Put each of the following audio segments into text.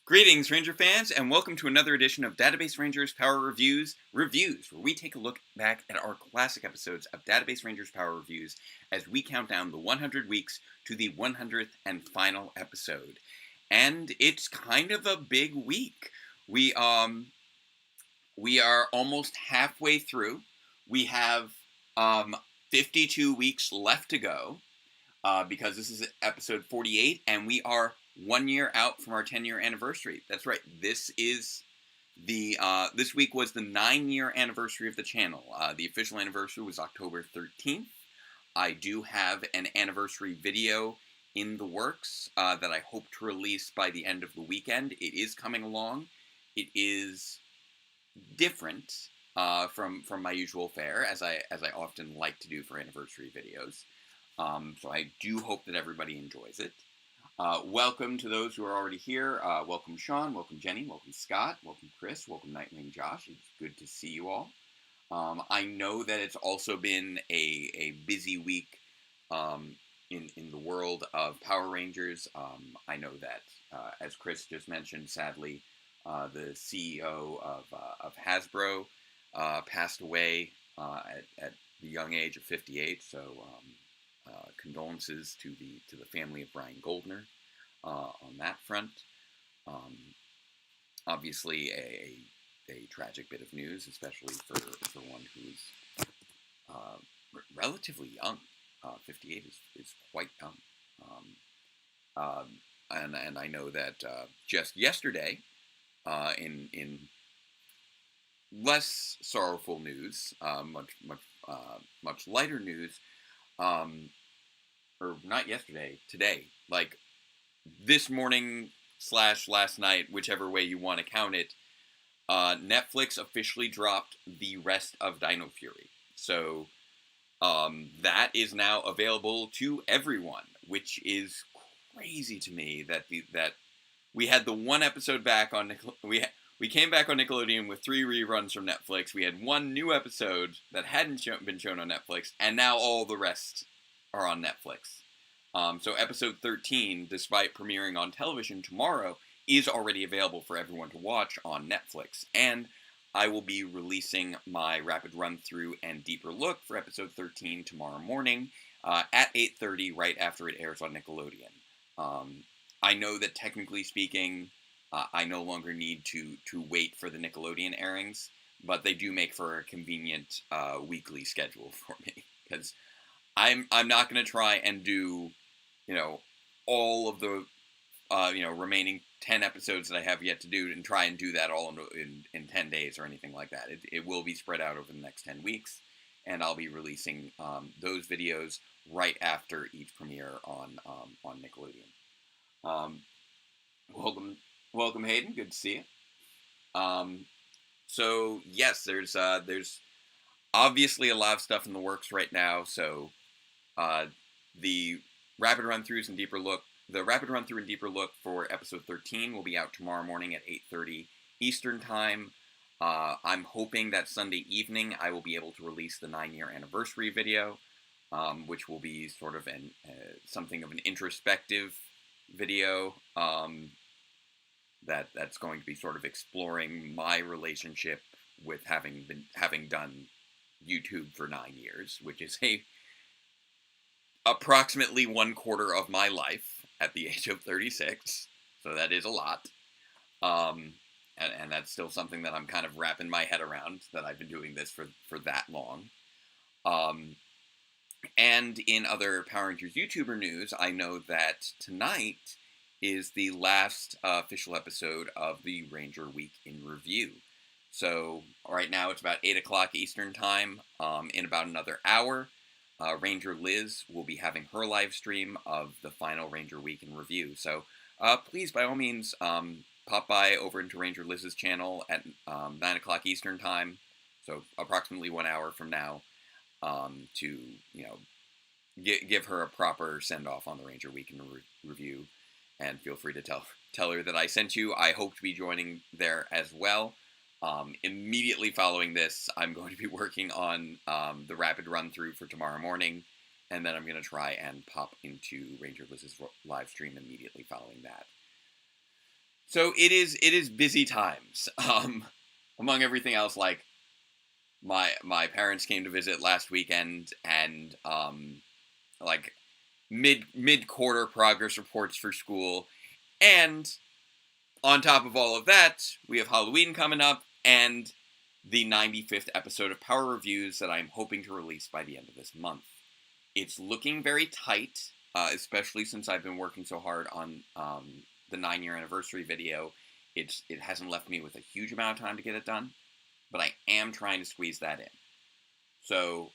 Greetings, Ranger fans, and welcome to another edition of Database Rangers Power Reviews, where we take a look back at our classic episodes of Database Rangers Power Reviews as we count down the 100 weeks to the 100th and final episode. And it's kind of a big week. We are almost halfway through. We have 52 weeks left to go because this is episode 48, and we are 1 year out from our 10-year anniversary. That's right. This is this week was the 9-year anniversary of the channel. The official anniversary was October 13th. I do have an anniversary video in the works that I hope to release by the end of the weekend. It is coming along. It is different from my usual fare, as I often like to do for anniversary videos. So I do hope that everybody enjoys it. Welcome to those who are already here. Welcome Sean, welcome Jenny, welcome Scott, welcome Chris, welcome Nightwing Josh. It's good to see you all. I know that it's also been a busy week in the world of Power Rangers. I know that, as Chris just mentioned, sadly, the CEO of Hasbro passed away at the young age of 58. So condolences to the family of Brian Goldner on that front. Obviously, a tragic bit of news, especially for one who's relatively young. 58 is quite young. And I know that just yesterday, in less sorrowful news, much lighter news, or not yesterday, today, like this morning / last night, whichever way you want to count it, Netflix officially dropped the rest of Dino Fury. So that is now available to everyone, which is crazy to me that we had the one episode back on we came back on Nickelodeon with 3 reruns from Netflix. We had one new episode that hadn't been shown on Netflix, and now all the rest are on Netflix. So episode 13, despite premiering on television tomorrow, is already available for everyone to watch on Netflix. And I will be releasing my rapid run-through and deeper look for episode 13 tomorrow morning at 8:30, right after it airs on Nickelodeon. I know that technically speaking, I no longer need to wait for the Nickelodeon airings, but they do make for a convenient weekly schedule for me, because I'm not going to try and do, all of the, remaining 10 episodes that I have yet to do and try and do that all in 10 days or anything like that. It will be spread out over the next 10 weeks, and I'll be releasing those videos right after each premiere on Nickelodeon. Welcome, Hayden. Good to see you. So yes, there's obviously a lot of stuff in the works right now. So the rapid run-throughs and deeper look, the rapid run-through and deeper look for episode 13 will be out tomorrow morning at 8:30 Eastern time. I'm hoping that Sunday evening I will be able to release the 9-year anniversary video, which will be sort of something of an introspective video. That's going to be sort of exploring my relationship with having done YouTube for 9 years, which is approximately 1/4 of my life at the age of 36. So that is a lot. And that's still something that I'm kind of wrapping my head around, that I've been doing this for that long. And in other Power Rangers YouTuber news, I know that tonight is the last official episode of the Ranger Week in Review. So right now it's about 8 o'clock Eastern time. In about another hour, Ranger Liz will be having her live stream of the final Ranger Week in Review. So please, by all means, pop by over into Ranger Liz's channel at 9 o'clock Eastern time, so approximately 1 hour from now, to give her a proper send-off on the Ranger Week in Review. And feel free to tell her that I sent you. I hope to be joining there as well. Immediately following this, I'm going to be working on the rapid run-through for tomorrow morning, and then I'm going to try and pop into Ranger Liz's live stream immediately following that. So it is busy times. Among everything else, like my parents came to visit last weekend, and like mid quarter progress reports for school, and on top of all of that, we have Halloween coming up, and the 95th episode of Power Reviews that I'm hoping to release by the end of this month. It's looking very tight, especially since I've been working so hard on the 9-year anniversary video. It hasn't left me with a huge amount of time to get it done, but I am trying to squeeze that in. So,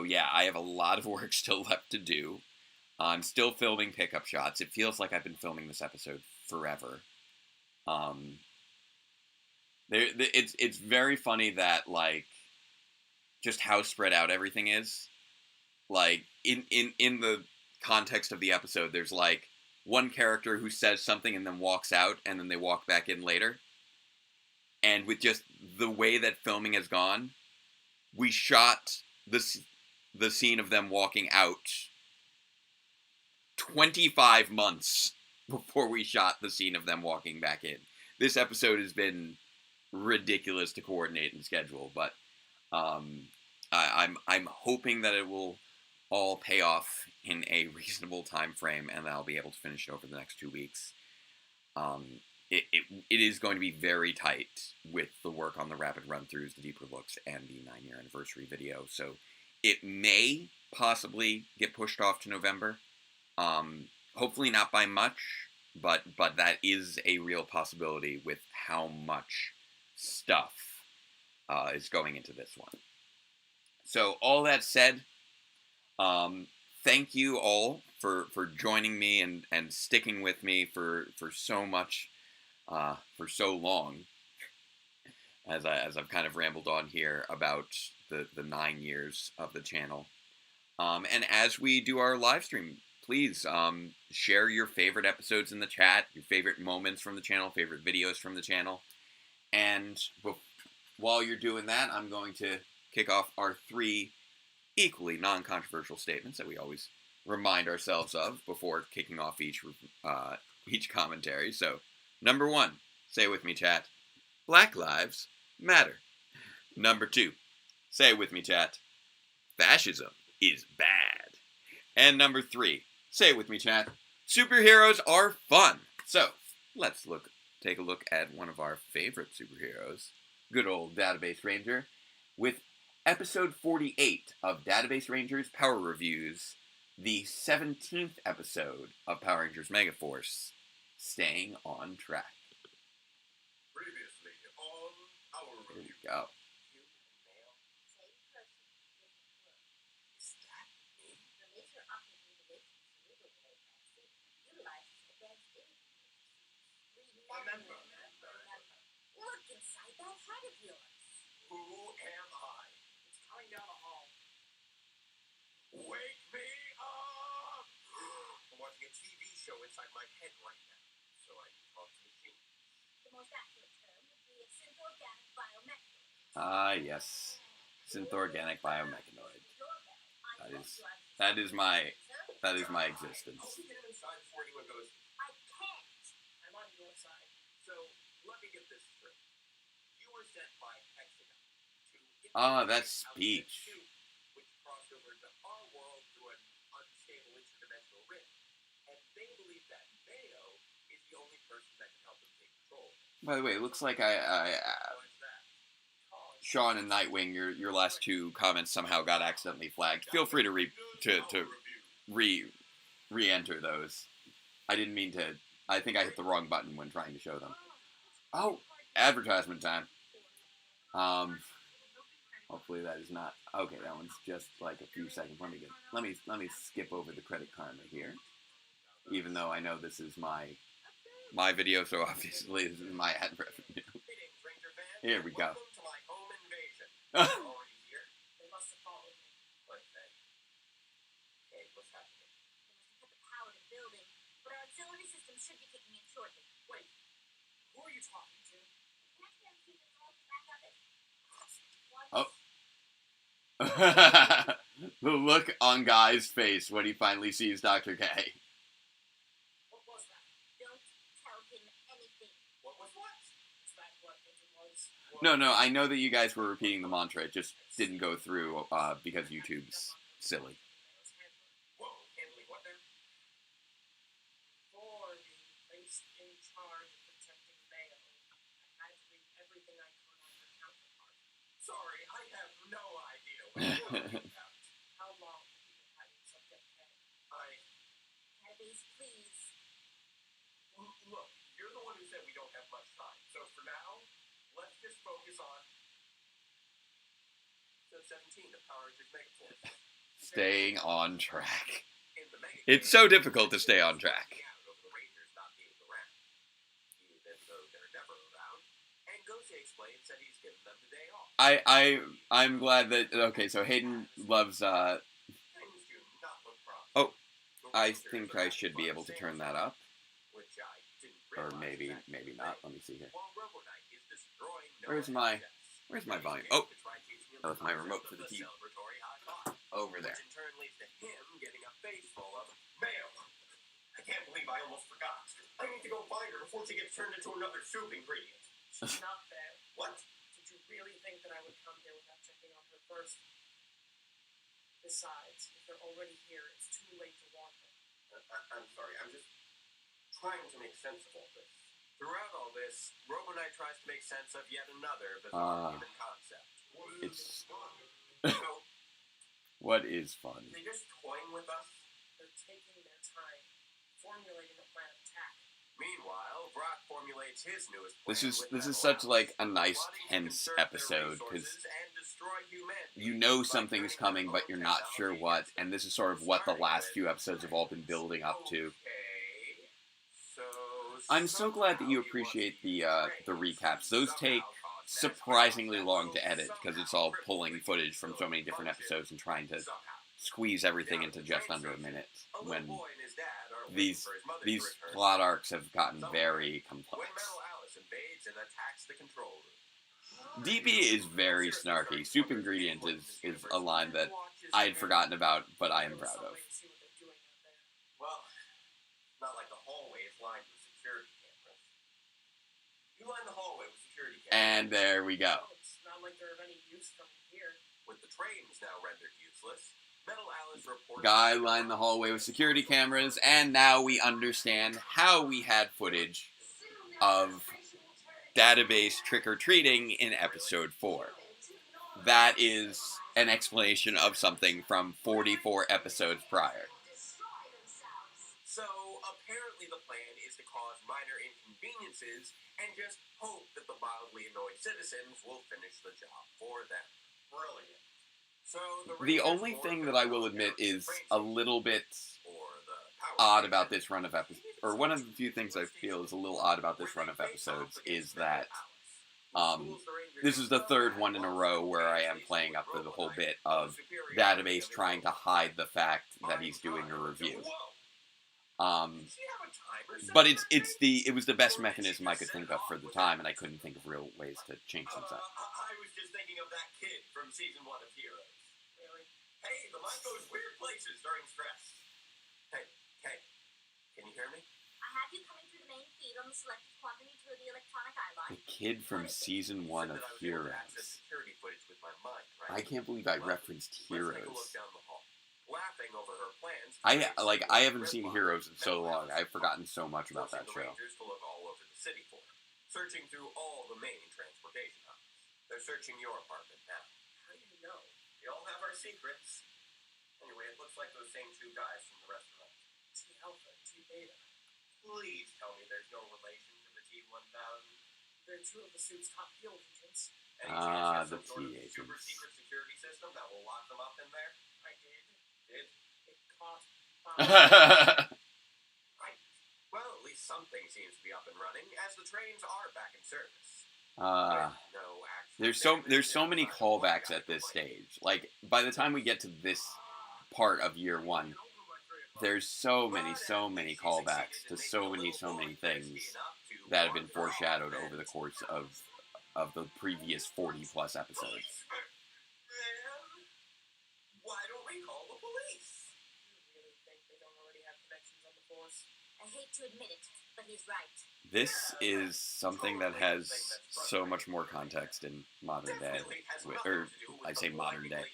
yeah, I have a lot of work still left to do. I'm still filming pickup shots. It feels like I've been filming this episode forever. It's very funny that, like, just how spread out everything is. Like, in the context of the episode, there's, like, one character who says something and then walks out, and then they walk back in later. And with just the way that filming has gone, we shot the scene of them walking out 25 months before we shot the scene of them walking back in. This episode has been ridiculous to coordinate and schedule, but I'm hoping that it will all pay off in a reasonable time frame, and that I'll be able to finish it over the next 2 weeks. It is going to be very tight with the work on the rapid run-throughs, the deeper looks, and the 9-year anniversary video, so it may possibly get pushed off to November. Hopefully not by much, but that is a real possibility with how much stuff is going into this one. So all that said, thank you all for joining me and sticking with me for so much, for so long, as I've kind of rambled on here about the 9 years of the channel. And as we do our live stream, please share your favorite episodes in the chat, your favorite moments from the channel, favorite videos from the channel. And while you're doing that, I'm going to kick off our 3 equally non-controversial statements that we always remind ourselves of before kicking off each commentary. So, number 1, say it with me, chat, Black Lives Matter. Number 2, say it with me, chat, fascism is bad. And number 3, say it with me, chat, superheroes are fun. So, let's take a look at one of our favorite superheroes, good old Database Ranger, with episode 48 of Database Rangers Power Reviews, the 17th episode of Power Rangers Megaforce, Staying on Track. Previously on Power Here Reviews. we go. Remember, look inside that head of yours. Who am I? It's coming down the hall. Wake me up! I'm watching a TV show inside my head right now, so I can talk to machines. The most accurate term would be a synth-organic biomechanoid. Ah, yes. Synth-organic biomechanoid. That is my existence. I'll get him inside before anyone goes, I can't. I'm on your side. So, let me get this straight. You were sent by Hexagon to... Ah, that speech. Which crossed over into our world through an unstable interdimensional rift. And they believe that Mayo is the only person that can help them take control. By the way, it looks like What's that? Sean and Nightwing, your last 2 comments somehow got accidentally flagged. Feel free to re-enter those. I didn't mean to. I think I hit the wrong button when trying to show them. Oh, advertisement time. Hopefully that is not okay. That one's just like a few seconds. Let me skip over the credit karma here. Even though I know this is my video, so obviously this is my ad revenue. Here we go. Oh. The look on Guy's face when he finally sees Dr. K. What was that? Don't him anything. What? Is that what it was? No, I know that you guys were repeating the mantra. It just didn't go through because YouTube's silly. Whoa, handling what now? For being placed in charge of protecting Mayo, I had to leave everything I could on her counterpart. Sorry, I have no idea what you're talking about. How long have you been hiding Subject K? Database, please. Look, you're the one who said we don't have much time. So for now, let's just focus on episode 17 of Power Rangers Megaforce. Staying on track. In the Megaforce, It's so difficult to stay on track. over the Rangers not being around, even though they're never around. And Gosei explains that he's given them the day off. I'm glad that okay. So Hayden loves. Things do not look promising. Oh, The I Rangers think are I should be able to turn that up, which I didn't or realize maybe back in the not. day. Let me see here. While Robo Knight is destroying Where's Noah's my- jets, Where's my volume? he's Oh, to try teaching him that was the my concept remote of for the TV. celebratory high five, Over there. which in turn leads to him getting a face full of mail. I can't believe I almost forgot. I need to go find her before she gets turned into another soup ingredient. She's not there. What? Did you really think that I would come here without checking on her first? Besides, if they're already here, it's too late to warn them. I'm sorry, I'm just trying to make sense of all this. Throughout all this, Robo Knight tries to make sense of yet another bizarre human concept. It's So, what is fun. they just toying with us? They're taking their time, formulating a plan of attack. Meanwhile, Brock formulates his newest plan. This is such like a nice tense episode because you know something's coming, but you're not sure what, and this is sort of what the last few episodes have all been building up to. I'm so glad that you appreciate the recaps. Those take surprisingly long to edit because it's all pulling footage from so many different episodes and trying to squeeze everything into just under a minute when these plot arcs have gotten very complex. DP is very snarky. Soup ingredient is a line that I had forgotten about, but I am proud of. Well, not like the hallway is lined with security cameras. You line the hallway with security cameras. And there we go. It's not like they're of any use from here. With the trains now rendered useless, Metal Alice reports... Guy lined the hallway with security cameras, and now we understand how we had footage of database trick-or-treating in episode 4. That is an explanation of something from 44 episodes prior. So, apparently the plan is to cause minor inconveniences and just hope that the mildly annoyed citizens will finish the job for them. Brilliant. So, The only thing that I will admit is a little bit odd about this run of episodes, or one of the few things I feel is a little odd about this run of episodes, is that this is the third one in a row where I am playing up to the whole bit of Database trying to hide the fact that he's doing a review. But it was the best mechanism I could think of for the time, and I couldn't think of real ways to change things up. I was just thinking of that kid from season 1 of Heroes. Really? Hey, the mind goes weird places during stress. Hey, can you hear me? I have you coming through the main feed on the selected quantum utility electronic eye line. The kid from season 1 of Heroes. Security footage with my mind, right? I can't believe I referenced Let's take a Heroes. look down the hall. Laughing over her plans. I haven't seen Heroes in so long. I've forgotten so much about that show. Rangers to look all over the city for her, searching through all the main transportation hubs. They're searching your apartment now. How do you know? We all have our secrets. Anyway, it looks like those same two guys from the restaurant. T Alpha and T Beta. Please tell me there's no relation to the T-1000. They're two of the suit's top field agents. Any chance you have The some sort of T super agents. secret security system that will lock them up in there? I did. It caught Right. Well, at least something seems to be up and running, as the trains are back in service. There's so many callbacks at this stage. Like, by the time we get to this part of year 1, there's so many callbacks to so many things that have been foreshadowed over the course of the previous 40 plus episodes. Why don't we call the police? You really think they don't already have connections on the force? I hate to admit it, But he's right. This is something that has so much more context in modern day, or I say modern day.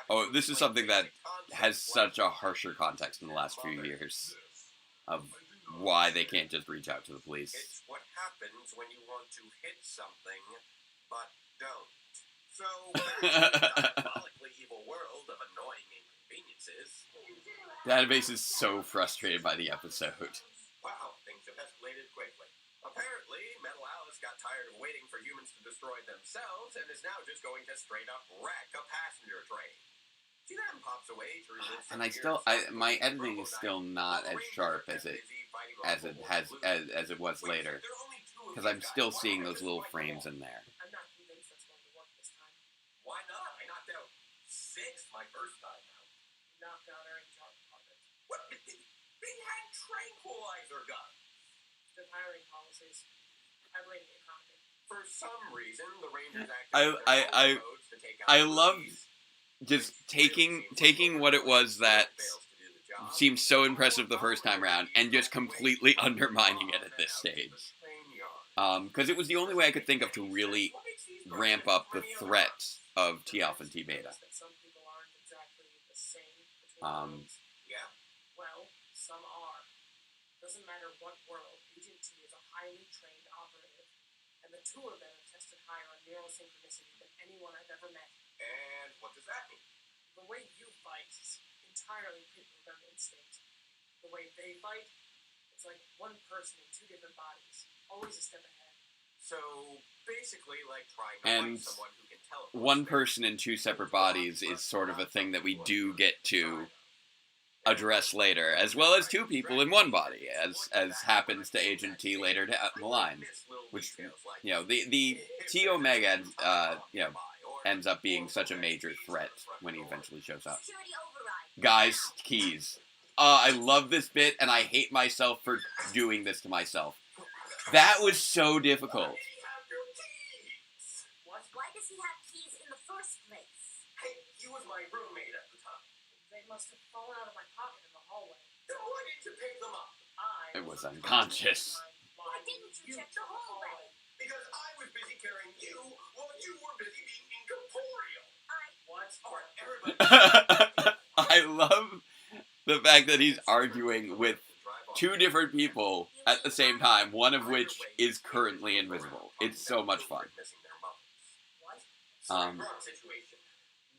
Oh, this is something that has such a harsher context in the last few years of why they can't just reach out to the police. It's what happens when you want to hit something, but don't. So, diabolically evil world of annoying inconveniences. Database is so frustrated by the episode. Wow, things have escalated quickly. Apparently, Metal Alice got tired of waiting for humans to destroy themselves and is now just going to straight up wreck a passenger train. She then pops away to relive some And my editing is still not as sharp as it was later, because I'm still seeing those little frames in there. I'm not convinced that's going to work this time. Why not? I knocked out 6 my first time out. Knocked out our entire department. What? They had tranquilizer guns. Good hiring policies. I blame the economy. For some reason, the Rangers I love just taking what it was that seemed so impressive the first time around and just completely undermining it at this stage. Because it was the only way I could think of to really ramp up the threat of T Alpha and T Beta. Yeah. Well, some are. Doesn't matter what world, Agent T is a highly trained operative, and the two of them have tested higher on neural synchronicity than anyone I've ever met. And what does that mean? The way you fight is entirely people of instinct. The way they fight, it's like one person in 2 different bodies, always a step ahead. So, basically, like trying to And find someone who can teleport. one person in 2 separate bodies is sort of a thing that we do get to address later, as well as 2 people in 1 body, as happens to Agent T later down the line. Which, the T Omega, ends up being such a major threat when he eventually shows up. Security override. Guys, keys. I love this bit, and I hate myself for doing this to myself. That was so difficult. What? Why does he have keys in the first place? Hey, he was my roommate at the time. They must have fallen out of my pocket in the hallway. No, I need to pick them up. It was unconscious. Why didn't you check the hallway? Because I was busy carrying you while you were busy being incorporeal. What? Alright, everybody. I love the fact that he's arguing with 2 different people at the same time, one of which is currently invisible. It's so much fun. Wrong situation.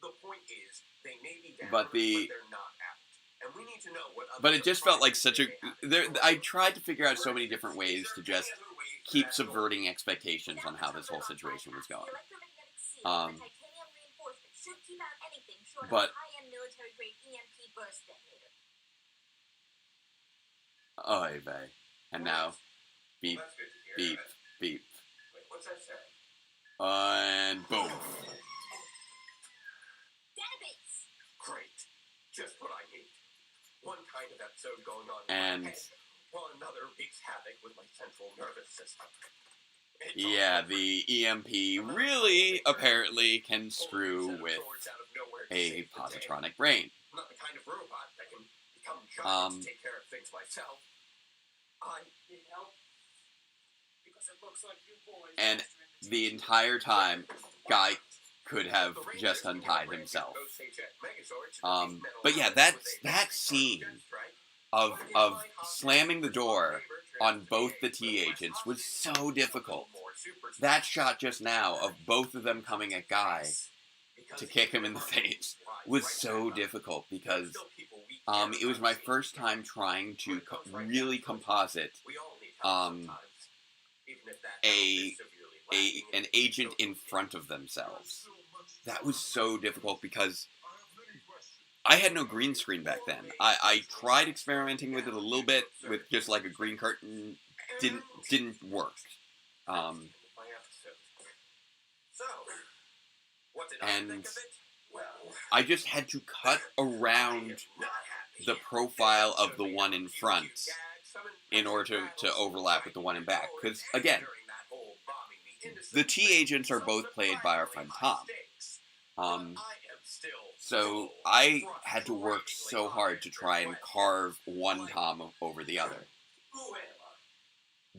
The point is, they may be down, But they're not out. And we need to know what other But it just felt like such a... I tried to figure out so many different ways to just keep subverting expectations on how this whole situation was going. But... Oy vey. And now, beep, beep, beep. Wait, what's that say? And boom. Database. Great. Just what I need. One kind of episode going on And- in my head, while another wreaks havoc with my central nervous system. It's Yeah, all the EMP really, apparently, can screw with a positronic brain. I'm not the kind of robot that can become giant to take care of things myself. I need help. Because it looks like you boys... And the entire time, Guy could have just untied himself. But yeah, that scene of slamming the door on both the T agents was so difficult. That shot just now of both of them coming at Guy to kick him in the face was so difficult because it was my first time trying to really composite an agent in front of themselves. That was so difficult because I had no green screen back then. I tried experimenting with it a little bit with just like a green curtain. Didn't work. And I just had to cut around the profile of the one in front in order to overlap with the one in back. Because, again, the T agents are both played by our friend Tom. So I had to work so hard to try and carve one Tom over the other. Who am I?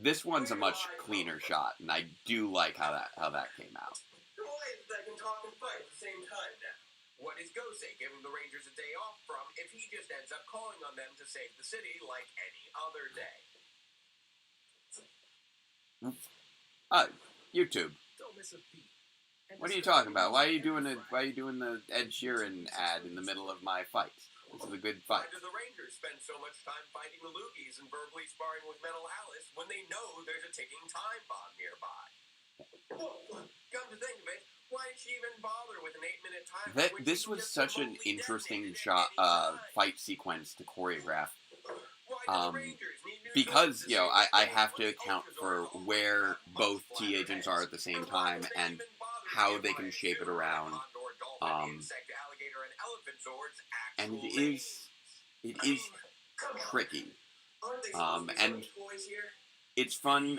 This one's a much cleaner shot, and I do like how that came out. Why is it that I can talk and fight at the same time now? What is Gosei giving the Rangers a day off from if he just ends up calling on them to save the city like any other day? YouTube. Don't miss a beat. What are you talking about? Why are you doing the Ed Sheeran ad in the middle of my fight? This is a good Why fight. do the Rangers spend so much time fighting the Loogies and verbally sparring with Metal Alice when they know there's a ticking time bomb nearby? Well, come to think of it, why did she even bother with an 8-minute time? This was such an interesting fight sequence to choreograph. Because, you know, I have to account for where both T agents are at the same time and how they can shape it around. And it is tricky. And it's fun.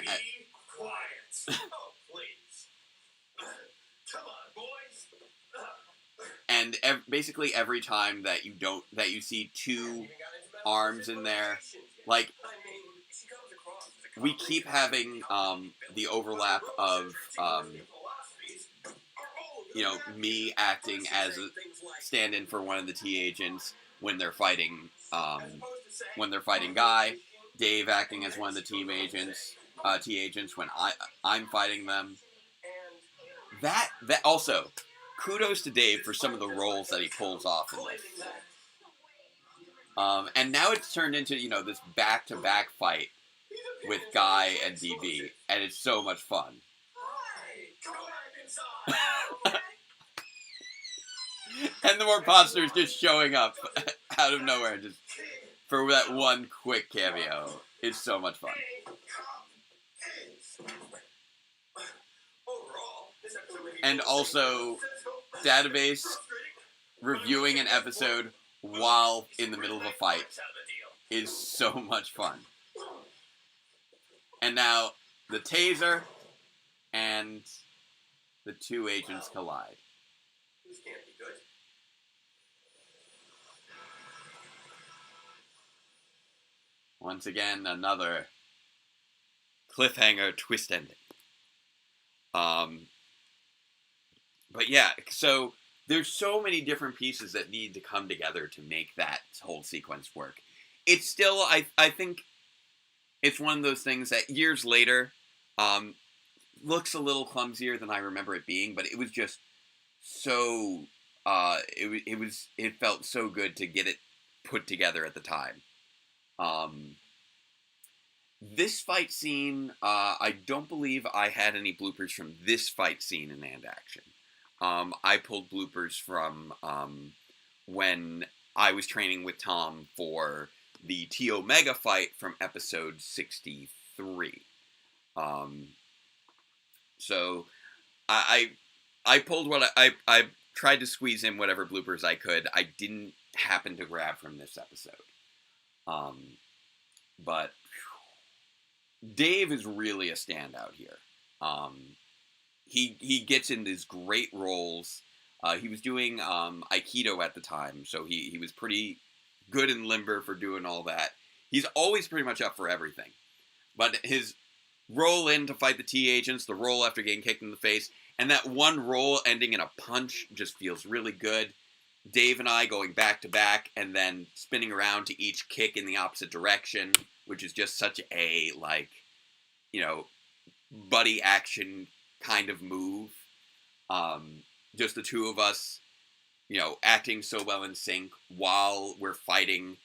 And basically every time that you see two arms in there, like, we keep having the overlap of you know, me acting as a stand-in for one of the T agents when they're fighting Guy, Dave acting as one of the T agents when I'm fighting them. That also, kudos to Dave for some of the roles that he pulls off in this. And now it's turned into, you know, this back-to-back fight with Guy and DB, and it's so much fun. And the more posters just showing up out of nowhere, just for that one quick cameo. It's so much fun. And also, Database reviewing an episode while in the middle of a fight is so much fun. And now, the taser and the two agents collide. This can't be good. Once again, another cliffhanger twist ending. But yeah, so there's so many different pieces that need to come together to make that whole sequence work. It's still, I think, it's one of those things that years later, looks a little clumsier than I remember it being, but it was just so, it felt so good to get it put together at the time. This fight scene, I don't believe I had any bloopers from this fight scene in And Action. I pulled bloopers from when I was training with Tom for the T Omega fight from episode 63. So I pulled what I tried to squeeze in whatever bloopers I could. I didn't happen to grab from this episode. But Dave is really a standout here. He gets in these great roles. He was doing Aikido at the time, so he was pretty good and limber for doing all that. He's always pretty much up for everything. But his roll in to fight the T agents, the roll after getting kicked in the face, and that one roll ending in a punch just feels really good. Dave and I going back to back and then spinning around to each kick in the opposite direction, which is just such a, like, you know, buddy action kind of move. Just the two of us, you know, acting so well in sync while we're fighting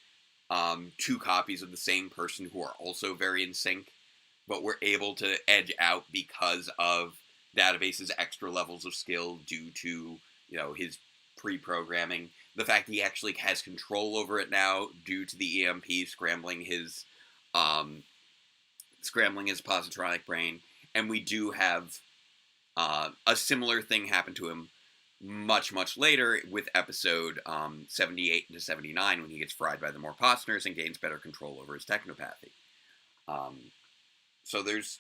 two copies of the same person who are also very in sync, but we're able to edge out because of Database's extra levels of skill due to, you know, his pre-programming. The fact he actually has control over it now due to the EMP scrambling his positronic brain. And we do have a similar thing happen to him much, much later with episode 78 to 79 when he gets fried by the Morpostners and gains better control over his technopathy. So there's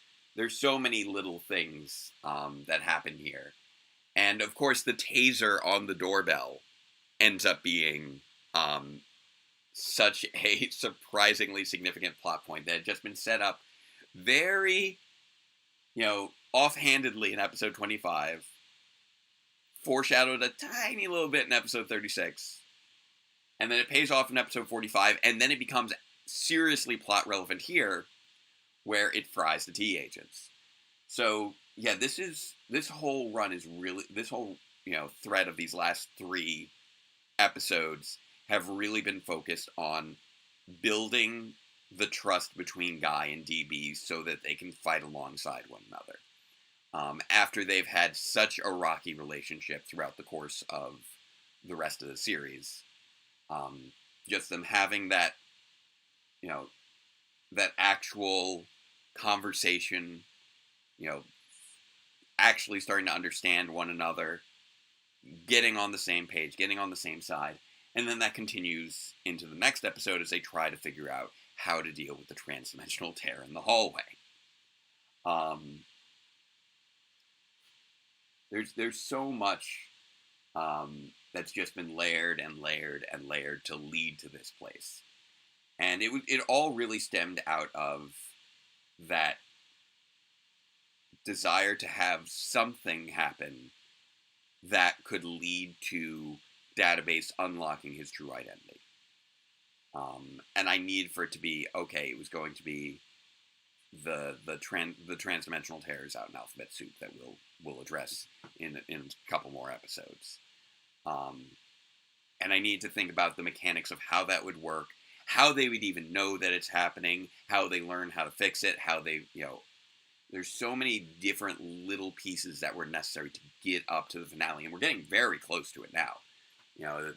so many little things that happen here. And, of course, the taser on the doorbell ends up being such a surprisingly significant plot point that had just been set up very, offhandedly in episode 25, foreshadowed a tiny little bit in episode 36, and then it pays off in episode 45, and then it becomes seriously plot relevant here, where it fries the T agents. So yeah, this whole run is really, this whole thread of these last 3 episodes have really been focused on building the trust between Guy and DB so that they can fight alongside one another. After they've had such a rocky relationship throughout the course of the rest of the series, just them having that, that actual conversation, actually starting to understand one another, getting on the same page, getting on the same side, and then that continues into the next episode as they try to figure out how to deal with the transdimensional tear in the hallway. There's so much that's just been layered and layered and layered to lead to this place, and it all really stemmed out of that desire to have something happen that could lead to Database unlocking his true identity. And I need for it to be, okay, it was going to be the transdimensional tears out in Alphabet Soup that we'll address in a couple more episodes. And I need to think about the mechanics of how that would work, how they would even know that it's happening, how they learn how to fix it, how they, there's so many different little pieces that were necessary to get up to the finale, and we're getting very close to it now.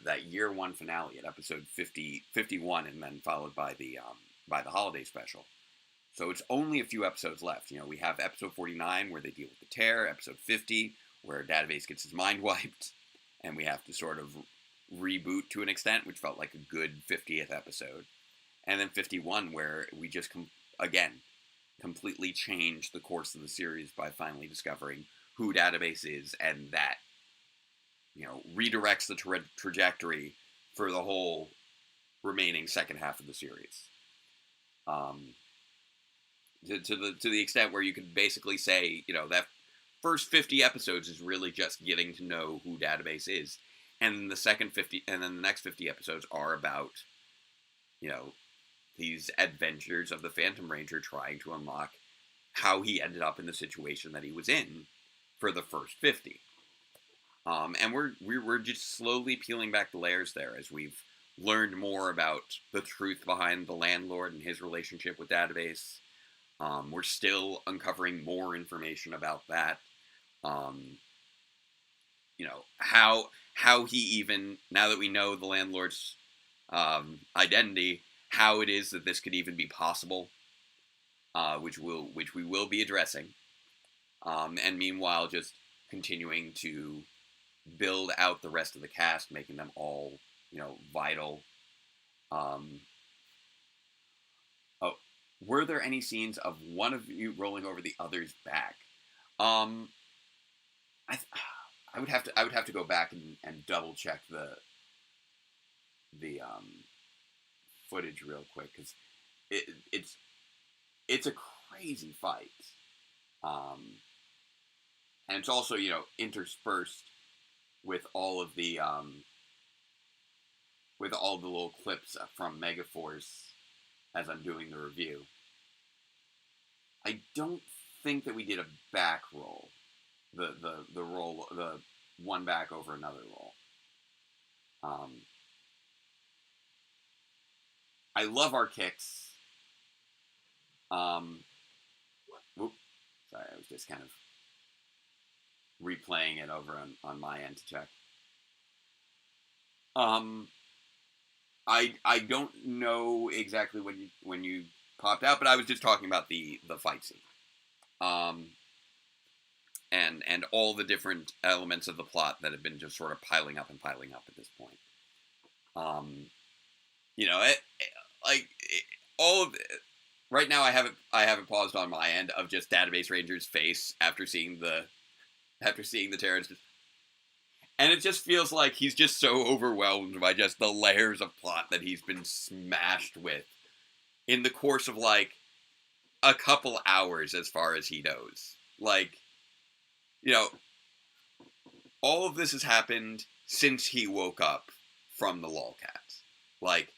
That year 1 finale at episode 51, and then followed by the holiday special. So it's only a few episodes left. We have episode 49 where they deal with the tear, episode 50 where Database gets his mind wiped, and we have to sort of reboot to an extent, which felt like a good 50th episode. And then 51 where we just, completely change the course of the series by finally discovering who Database is, and that, redirects the trajectory for the whole remaining second half of the series. To the extent where you could basically say, that first 50 episodes is really just getting to know who Database is, and the next 50 episodes are about, these adventures of the Phantom Ranger trying to unlock how he ended up in the situation that he was in for the first 50. And we're just slowly peeling back the layers there as we've learned more about the truth behind the landlord and his relationship with Database. We're still uncovering more information about that. How he even, now that we know the landlord's identity, how it is that this could even be possible, which we will be addressing. And meanwhile, just continuing to build out the rest of the cast, making them all, vital. Were there any scenes of one of you rolling over the other's back? I would have to go back and double check the footage real quick, because it's a crazy fight, and it's also interspersed with all of the little clips from Megaforce as I'm doing the review. I don't think that we did a back roll, the roll, the one back over another roll. I love our kicks. Sorry, I was just kind of replaying it over on my end to check. I don't know exactly when you popped out, but I was just talking about the fight scene. And all the different elements of the plot that have been just sort of piling up at this point. All of it, right now I have it paused on my end of just Database Ranger's face after seeing the terrorist, And it just feels like he's just so overwhelmed by just the layers of plot that he's been smashed with in the course of, like, a couple hours as far as he knows. Like, you know, all of this has happened since he woke up from the lolcat. Like,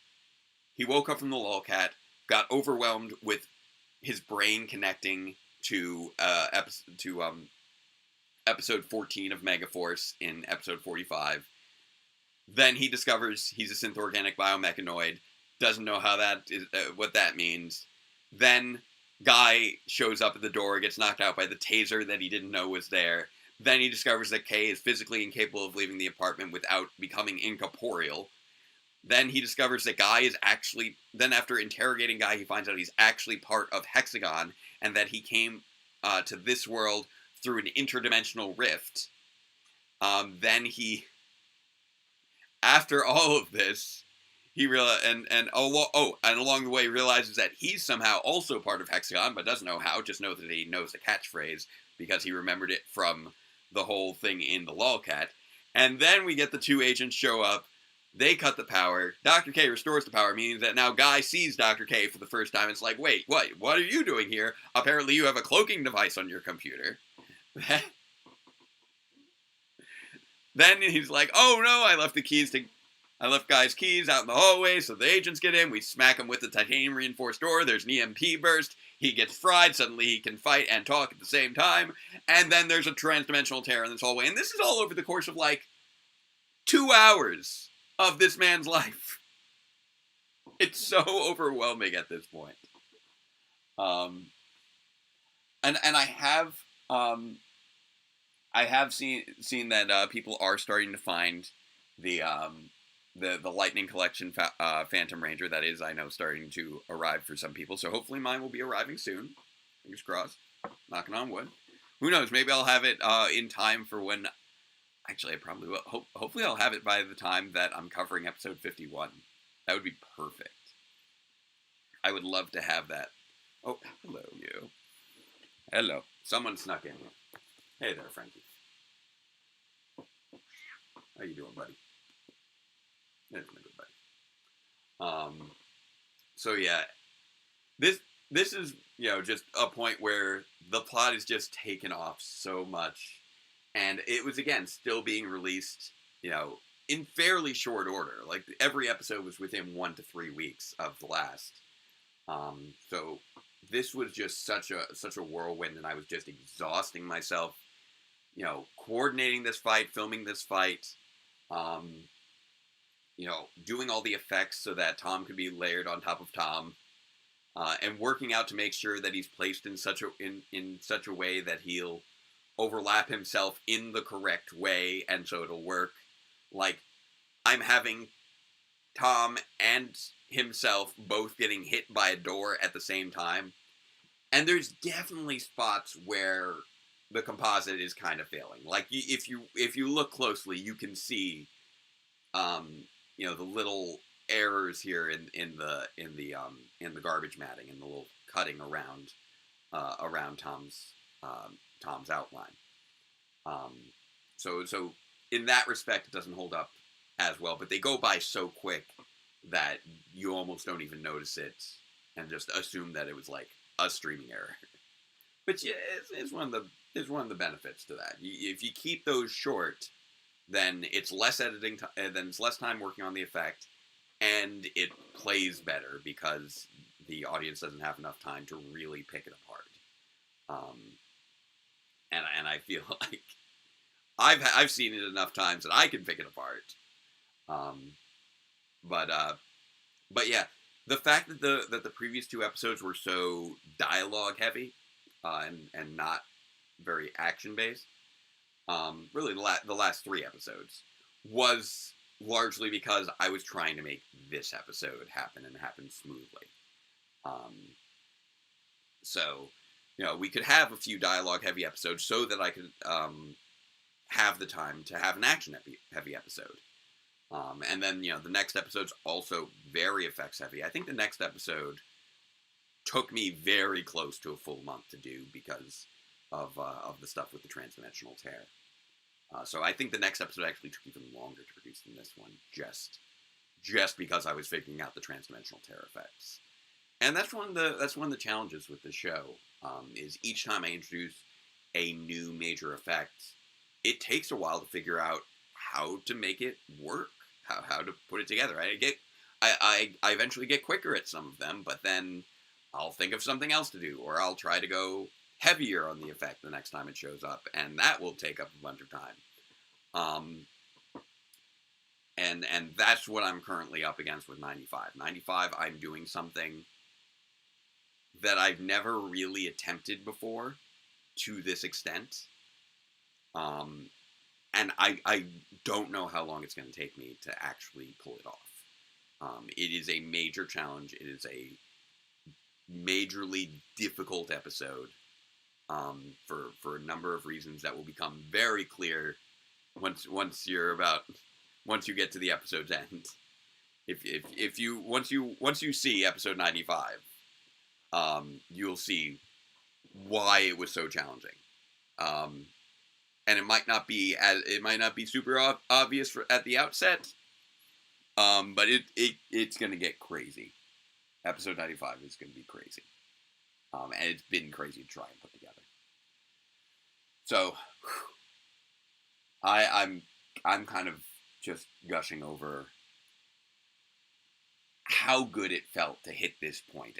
he woke up from the lolcat, got overwhelmed with his brain connecting to episode 14 of Megaforce in episode 45. Then he discovers he's a synth organic biomechanoid, doesn't know how that is, what that means. Then Guy shows up at the door, gets knocked out by the taser that he didn't know was there. Then he discovers that Kay is physically incapable of leaving the apartment without becoming incorporeal. Then he discovers that Guy is actually... Then after interrogating Guy, he finds out he's actually part of Hexagon, and that he came to this world through an interdimensional rift. Then he... After all of this, he along the way realizes that he's somehow also part of Hexagon, but doesn't know how, just knows that he knows the catchphrase, because he remembered it from the whole thing in the lolcat. And then we get the two agents show up. They cut the power. Dr. K restores the power, meaning that now Guy sees Dr. K for the first time. It's like, wait, what are you doing here? Apparently you have a cloaking device on your computer. Then he's like, oh no, I left Guy's keys out in the hallway, so the agents get in. We smack him with the titanium reinforced door. There's an EMP burst. He gets fried. Suddenly he can fight and talk at the same time. And then there's a transdimensional tear in this hallway. And this is all over the course of, like, 2 hours of this man's life. It's so overwhelming at this point. And I have seen that people are starting to find the Lightning Collection Phantom Ranger. That is, I know, starting to arrive for some people. So hopefully mine will be arriving soon. Fingers crossed. Knocking on wood. Who knows? Maybe I'll have it in time for when... Actually, I probably will. Hopefully I'll have it by the time that I'm covering episode 51. That would be perfect. I would love to have that. Oh, hello, you. Hello. Someone snuck in. Hey there, Frankie. How you doing, buddy? That's a good buddy. So yeah, this is, you know, just a point where the plot is just taken off so much, and it was, again, still being released, you know, in fairly short order. Like, every episode was within 1 to 3 weeks of the last. So this was just such a whirlwind, and I was just exhausting myself, you know, coordinating this fight, filming this fight, you know, doing all the effects so that Tom could be layered on top of Tom, and working out to make sure that he's placed in such a way that he'll overlap himself in the correct way, and so it'll work. Like, I'm having Tom and himself both getting hit by a door at the same time, and there's definitely spots where the composite is kind of failing. Like, if you look closely, you can see, you know, the little errors here in the garbage matting and the little cutting around Tom's outline. So in that respect, it doesn't hold up as well. But they go by so quick that you almost don't even notice it, and just assume that it was like a streaming error. But yeah, it's one of the benefits to that. If you keep those short, then it's less editing, then it's less time working on the effect, and it plays better because the audience doesn't have enough time to really pick it apart. And I feel like I've seen it enough times that I can pick it apart. But yeah, the fact that the previous 2 episodes were so dialogue heavy, and not very action based, really the last 3 episodes, was largely because I was trying to make this episode happen and happen smoothly. So, you know, we could have a few dialogue heavy episodes so that I could have the time to have an action heavy episode. And then, you know, the next episode's also very effects heavy. I think the next episode took me very close to a full month to do because of the stuff with the transdimensional tear. So I think the next episode actually took even longer to produce than this one, just because I was figuring out the transdimensional terror effects. And that's one of the challenges with the show, is each time I introduce a new major effect, it takes a while to figure out how to make it work, how to put it together. I eventually get quicker at some of them, but then I'll think of something else to do, or I'll try to go heavier on the effect the next time it shows up, and that will take up a bunch of time. And that's what I'm currently up against with 95. 95, I'm doing something that I've never really attempted before to this extent. And I don't know how long it's going to take me to actually pull it off. It is a major challenge. It is a majorly difficult episode, for a number of reasons that will become very clear once you get to the episode's end. Once you see episode 95, you'll see why it was so challenging. And it might not be super obvious at the outset, but it's going to get crazy. Episode 95 is going to be crazy, and it's been crazy to try and put together. So, I'm kind of just gushing over how good it felt to hit this point.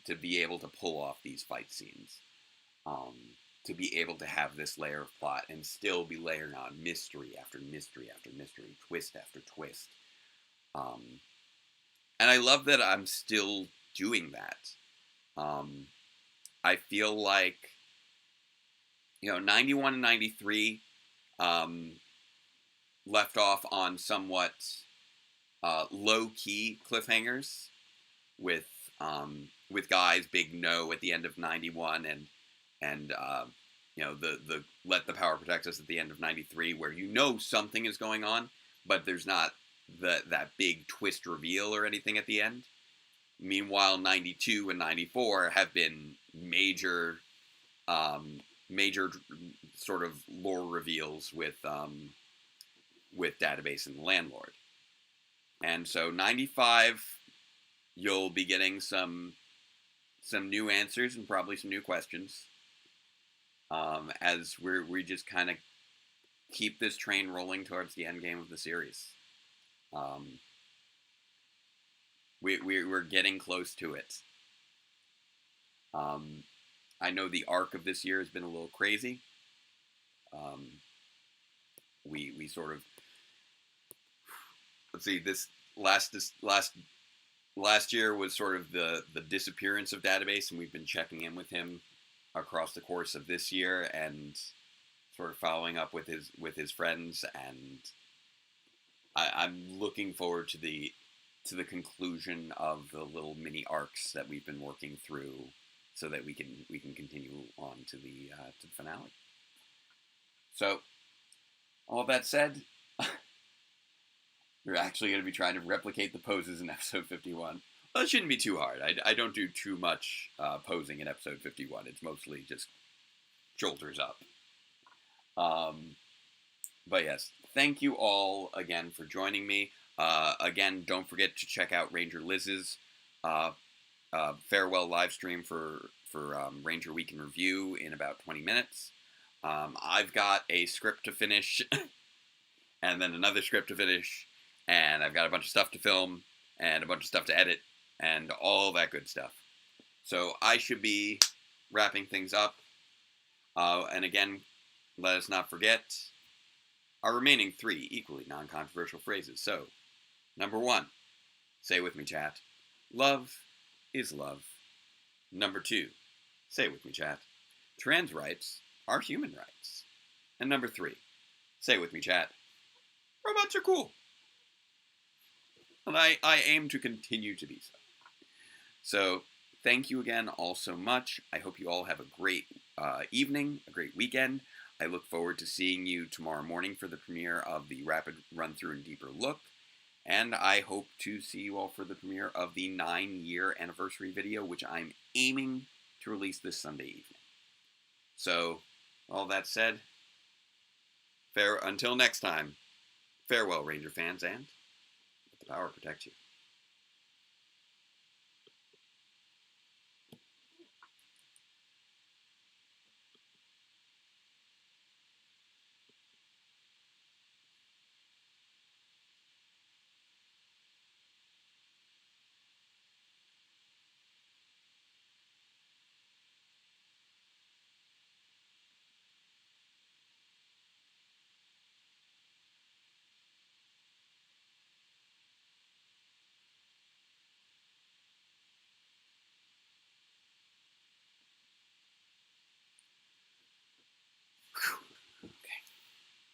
To be able to pull off these fight scenes. To be able to have this layer of plot and still be layering on mystery after mystery after mystery, twist after twist. And I love that I'm still doing that. I feel like, 91 and 93 left off on somewhat low-key cliffhangers with Guy's big no at the end of 91 and the let the power protect us at the end of 93, where something is going on, but there's not that big twist reveal or anything at the end. Meanwhile, 92 and 94 have been major sort of lore reveals with Database and the Landlord. And so 95, you'll be getting some new answers and probably some new questions, as we just kind of keep this train rolling towards the end game of the series. We're getting close to it. I know the arc of this year has been a little crazy. We sort of, let's see, this last year was sort of the disappearance of Database, and we've been checking in with him across the course of this year and sort of following up with his friends, and I'm looking forward to the conclusion of the little mini arcs that we've been working through, so that we can continue on to the finale. So, all that said, we're actually going to be trying to replicate the poses in episode 51. Well, it shouldn't be too hard. I don't do too much posing in episode 51. It's mostly just shoulders up. But yes, thank you all again for joining me. Again, don't forget to check out Ranger Liz's farewell live stream for Ranger Week in Review in about 20 minutes. I've got a script to finish, and then another script to finish, and I've got a bunch of stuff to film, and a bunch of stuff to edit, and all that good stuff. So I should be wrapping things up. And again, let us not forget our remaining 3 equally non-controversial phrases. So, number 1, say with me, chat, love is love. Number 2, say with me, chat, trans rights are human rights. And number 3, say with me, chat, robots are cool. And I aim to continue to be so. So, thank you again all so much. I hope you all have a great evening, a great weekend. I look forward to seeing you tomorrow morning for the premiere of the Rapid Run-Through and Deeper Look. And I hope to see you all for the premiere of the 9-year anniversary video, which I'm aiming to release this Sunday evening. So, all that said, Until next time, farewell, Ranger fans, and let the power protect you.